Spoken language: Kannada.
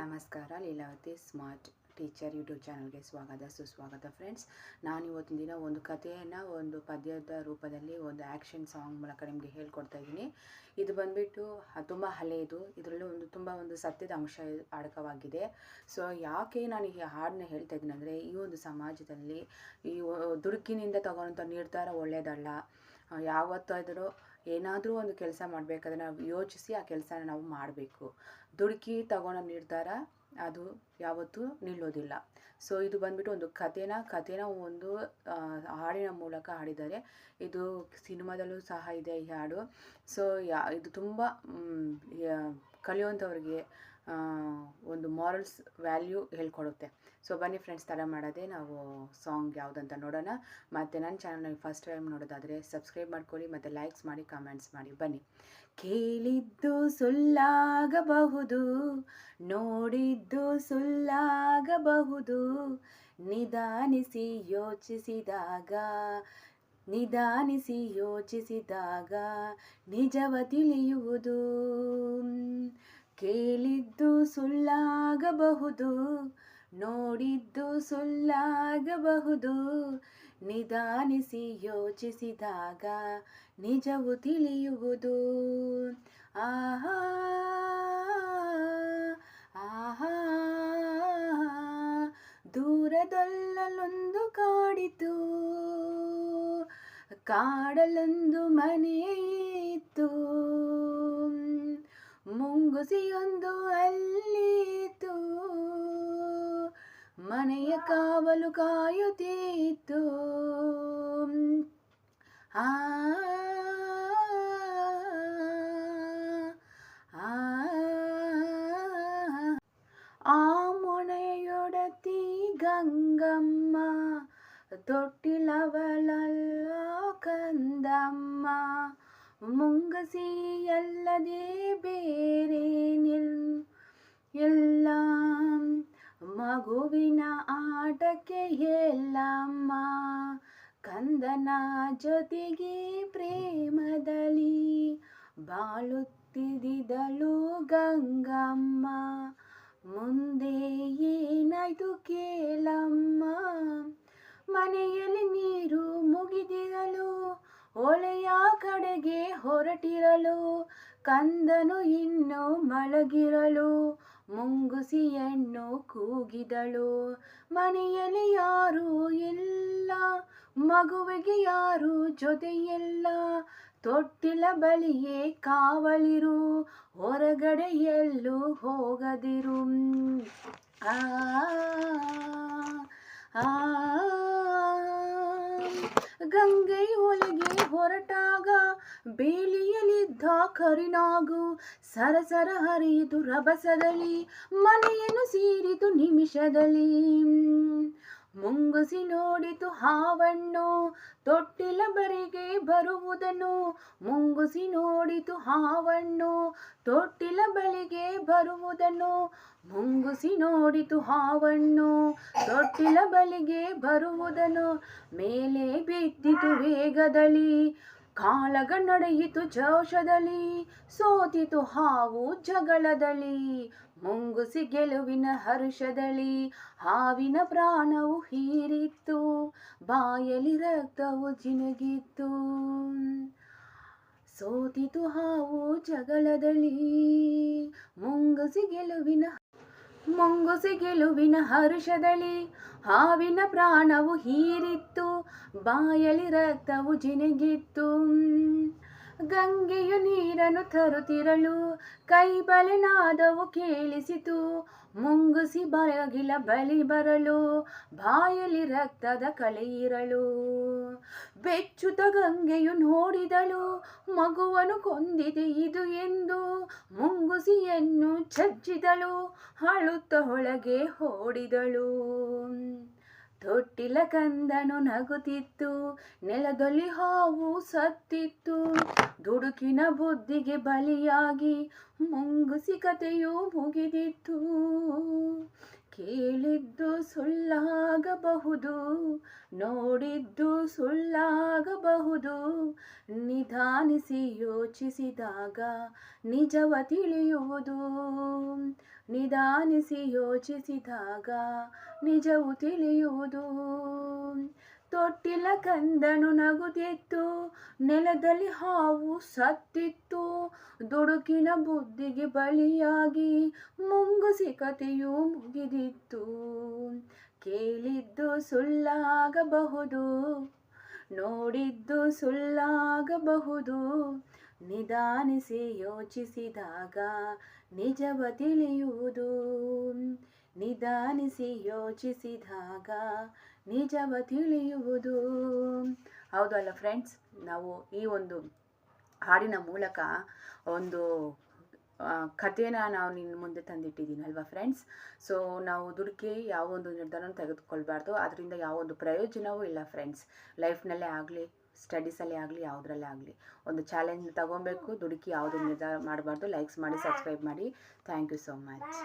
ನಮಸ್ಕಾರ. ಲೀಲಾವತಿ ಸ್ಮಾರ್ಟ್ ಟೀಚರ್ ಯೂಟ್ಯೂಬ್ ಚಾನಲ್ಗೆ ಸುಸ್ವಾಗತ ಫ್ರೆಂಡ್ಸ್. ನಾನು ಇವತ್ತಿನ ದಿನ ಒಂದು ಕಥೆಯನ್ನು ಒಂದು ಪದ್ಯದ ರೂಪದಲ್ಲಿ ಒಂದು ಆ್ಯಕ್ಷನ್ ಸಾಂಗ್ ಮೂಲಕ ನಿಮಗೆ ಹೇಳ್ಕೊಡ್ತಾ ಇದ್ದೀನಿ. ಇದು ಬಂದುಬಿಟ್ಟು ತುಂಬ ಹಳೆಯದು. ಇದರಲ್ಲೂ ತುಂಬ ಸತ್ಯದ ಅಂಶ ಅಡಕವಾಗಿದೆ. ಸೊ ಯಾಕೆ ನಾನು ಈ ಹಾಡನ್ನ ಹೇಳ್ತಾ ಇದ್ದೀನಿ ಅಂದರೆ, ಈ ಒಂದು ಸಮಾಜದಲ್ಲಿ ಈ ದುಡುಕಿನಿಂದ ತಗೊಳ್ಳೋಂಥ ನಿರ್ಧಾರ ಒಳ್ಳೆಯದಲ್ಲ. ಯಾವತ್ತಾದರೂ ಏನಾದರೂ ಒಂದು ಕೆಲಸ ಮಾಡಬೇಕಾದ್ರೆ ನಾವು ಯೋಚಿಸಿ ಆ ಕೆಲಸನ ನಾವು ಮಾಡಬೇಕು. ದುಡುಕಿ ತಗೊಳ್ಳೋ ನಿರ್ಧಾರ ಅದು ಯಾವತ್ತೂ ನಿಲ್ಲೋದಿಲ್ಲ. ಸೊ ಇದು ಬಂದುಬಿಟ್ಟು ಒಂದು ಕಥೆನ ಒಂದು ಹಾಡಿನ ಮೂಲಕ ಹಾಡಿದ್ದಾರೆ. ಇದು ಸಿನಿಮಾದಲ್ಲೂ ಸಹ ಇದೆ ಈ ಹಾಡು. ಸೊ ಇದು ತುಂಬ ಕಲಿಯುವಂಥವ್ರಿಗೆ ಒಂದು ಮಾರಲ್ಸ್ ವ್ಯಾಲ್ಯೂ ಹೇಳ್ಕೊಡುತ್ತೆ. ಸೊ ಬನ್ನಿ ಫ್ರೆಂಡ್ಸ್, ತಡ ಮಾಡದೆ ನಾವು ಸಾಂಗ್ ಯಾವುದಂತ ನೋಡೋಣ. ಮತ್ತು ನನ್ನ ಚಾನಲ್ನ ಫಸ್ಟ್ ಟೈಮ್ ನೋಡೋದಾದರೆ ಸಬ್ಸ್ಕ್ರೈಬ್ ಮಾಡ್ಕೊಳ್ಳಿ ಮತ್ತು ಲೈಕ್ಸ್ ಮಾಡಿ, ಕಮೆಂಟ್ಸ್ ಮಾಡಿ. ಬನ್ನಿ. ಕೇಳಿದ್ದು ಸುಳ್ಳಾಗಬಹುದು, ನೋಡಿದ್ದು ಸುಳ್ಳಾಗಬಹುದು, ನಿಧಾನಿಸಿ ಯೋಚಿಸಿದಾಗ ನಿಜವ ತಿಳಿಯುವುದು. ಕೇಳಿದ್ದು ಸುಳ್ಳಾಗಬಹುದು, ನೋಡಿದ್ದು ಸುಳ್ಳಾಗಬಹುದು, ನಿಧಾನಿಸಿ ಯೋಚಿಸಿದಾಗ ನಿಜವು ತಿಳಿಯುವುದು. ಆಹಾ ಆಹಾ ದೂರದಲ್ಲೊಂದು ಕಾಡಿತು, ಕಾಡಲೊಂದು ಮನೆಯಿತ್ತು, ಮುಂಗುಸಿಯೊಂದು ಅಲ್ಲಿತ್ತು, ಮನೆಯ ಕಾವಲು ಕಾಯುತ್ತಿತ್ತು. ಆ ಮೊನೆಯೊಡತಿ ಗಂಗಮ್ಮ, ತೊಟ್ಟಿಲವಳಲ್ಲ ಕಂದಮ್ಮ, ಮುಂಗಸಿ ಅಲ್ಲದೆ ಬೇರೆ ಎಲ್ಲ, ಮಗುವಿನ ಆಟಕ್ಕೆ ಎಲ್ಲಮ್ಮ, ಕಂದನ ಜೊತೆಗೆ ಪ್ರೇಮದಲ್ಲಿ ಬಾಳುತ್ತಿದ್ದಳು ಗಂಗಮ್ಮ. ಮುಂದೆ ಏನಾಯ್ತು ಕೇಳಮ್ಮ, ಮನೆಯಲ್ಲಿ ನೀರು ಮುಗಿದಿರಲು, ಹೊಳೆಯ ಕಡೆಗೆ ಹೊರಟಿರಲು, ಕಂದನು ಇನ್ನೂ ಮಲಗಿರಲು, ಮುಂಗುಸಿಯನ್ನು ಕೂಗಿದಳು. ಮನೆಯಲ್ಲಿ ಯಾರೂ ಇಲ್ಲ, ಮಗುವಿಗೆ ಯಾರೂ ಜೊತೆಯಿಲ್ಲ, ತೊಟ್ಟಿಲ ಬಳಿಯೇ ಕಾವಲಿರು, ಹೊರಗಡೆ ಎಲ್ಲೂ ಹೋಗದಿರು. ಗಂಗೆ ಒಳಗೆ ಹೊರಟಾಗ ಬೇಲಿಯಲ್ಲಿದ್ದ ಕರಿನಾಗು ಸರಸರ ಹರಿಯಿತು ರಭಸದಲ್ಲಿ, ಮನೆಯನ್ನು ಸೇರಿತು ನಿಮಿಷದಲ್ಲಿ. ಮುಂಗುಸಿ ನೋಡಿತು ಹಾವನ್ನು ತೊಟ್ಟಿಲ ಬರಿಗೆ ಬರುವುದನ್ನು, ಮುಂಗುಸಿ ನೋಡಿತು ಹಾವನ್ನು ತೊಟ್ಟಿಲ ಬಳಿಗೆ ಬರುವುದನ್ನು, ಮುಂಗುಸಿ ನೋಡಿತು ಹಾವನ್ನು ತೊಟ್ಟಿಲ ಬಳಿಗೆ ಬರುವುದನ್ನು. ಮೇಲೆ ಬಿದ್ದಿತು ವೇಗದಲ್ಲಿ, ಕಾಳಗ ನಡೆಯಿತು ಜೋಶದಲ್ಲಿ, ಸೋತಿತು ಹಾವು ಜಗಳದಲ್ಲಿ, ಮುಂಗುಸಿ ಗೆಲುವಿನ ಹರ್ಷದಲ್ಲಿ, ಹಾವಿನ ಪ್ರಾಣವು ಹೀರಿತ್ತು, ಬಾಯಲ್ಲಿ ರಕ್ತವು ಜಿನುಗಿತ್ತು. ಸೋತಿತು ಹಾವು ಜಗಳದಲ್ಲಿ, ಮುಂಗುಸಿ ಗೆಲುವಿನ ಹರ್ಷದಲ್ಲಿ, ಹಾವಿನ ಪ್ರಾಣವು ಹೀರಿತ್ತು, ಬಾಯಲ್ಲಿ ರಕ್ತವು ಜಿನುಗಿತ್ತು. ಗಂಗೆಯು ನೀರನ್ನು ತರುತ್ತಿರಲು, ಕೈ ಬಲೆನಾದವು ಕೇಳಿಸಿತು, ಮುಂಗುಸಿ ಬಾಗಿಲ ಬಳಿ ಬರಲು, ಬಾಯಲ್ಲಿ ರಕ್ತದ ಕಳೆಯಿರಲು. ಬೆಚ್ಚುತ ಗಂಗೆಯು ನೋಡಿದಳು, ಮಗುವನ್ನು ಕೊಂದಿದೆ ಇದು ಎಂದು, ಮುಂಗುಸಿಯನ್ನು ಚಚ್ಚಿದಳು, ಅಳುತ್ತ ಒಳಗೆ ಓಡಿದಳು. ತೊಟ್ಟಿಲ ಕಂದನು ನಗುತ್ತಿತ್ತು, ನೆಲದಲ್ಲಿ ಹಾವು ಸತ್ತಿತ್ತು, ದುಡುಕಿನ ಬುದ್ಧಿಗೆ ಬಲಿಯಾಗಿ ಮುಂಗುಸಿ ಕಥೆಯು ಮುಗಿದಿತ್ತು. ಕೇಳಿದ್ದು ಸುಳ್ಳಾಗಬಹುದು, ನೋಡಿದ್ದು ಸುಳ್ಳಾಗಬಹುದು, ನಿಧಾನಿಸಿ ಯೋಚಿಸಿದಾಗ ನಿಜವ ತಿಳಿಯುವುದು. ನಿಧಾನಿಸಿ ಯೋಚಿಸಿದಾಗ ನಿಜವು ತಿಳಿಯುವುದು. ತೊಟ್ಟಿಲ ಕಂದನು ನಗುತ್ತಿತ್ತು, ನೆಲದಲ್ಲಿ ಹಾವು ಸತ್ತಿತ್ತು, ದುಡುಕಿನ ಬುದ್ಧಿಗೆ ಬಲಿಯಾಗಿ ಮುಂಗುಸಿ ಕಥೆಯೂ ಮುಗಿದಿತ್ತು. ಕೇಳಿದ್ದು ಸುಳ್ಳಾಗಬಹುದು, ನೋಡಿದ್ದು ಸುಳ್ಳಾಗಬಹುದು, ನಿಧಾನಿಸಿ ಯೋಚಿಸಿದಾಗ ನಿಜವ ತಿಳಿಯುವುದು. ನಿಧಾನಿಸಿ ಯೋಚಿಸಿದಾಗ ನಿಜವ ತಿಳಿಯುವುದು. ಹೌದಲ್ಲ ಫ್ರೆಂಡ್ಸ್, ನಾವು ಈ ಒಂದು ಹಾಡಿನ ಮೂಲಕ ಒಂದು ಕಥೆನ ನಾವು ನಿನ್ನ ಮುಂದೆ ತಂದಿಟ್ಟಿದ್ದೀನಲ್ವ ಫ್ರೆಂಡ್ಸ್. ಸೊ ನಾವು ದುಡುಕಿ ಯಾವ ಒಂದು ನಿರ್ಧಾರನೂ ತೆಗೆದುಕೊಳ್ಬಾರ್ದು, ಅದರಿಂದ ಯಾವೊಂದು ಪ್ರಯೋಜನವೂ ಇಲ್ಲ ಫ್ರೆಂಡ್ಸ್. ಲೈಫ್ನಲ್ಲೇ ಆಗಲಿ, ಸ್ಟಡೀಸಲ್ಲೇ ಆಗಲಿ, ಯಾವುದ್ರಲ್ಲೇ ಆಗಲಿ ಒಂದು ಚಾಲೆಂಜ್ ತಗೊಬೇಕು. ದುಡುಕಿ ಯಾವುದೂ ನಿರ್ಧಾರ ಮಾಡಬಾರ್ದು. ಲೈಕ್ಸ್ ಮಾಡಿ, ಸಬ್ಸ್ಕ್ರೈಬ್ ಮಾಡಿ. Thank you so much.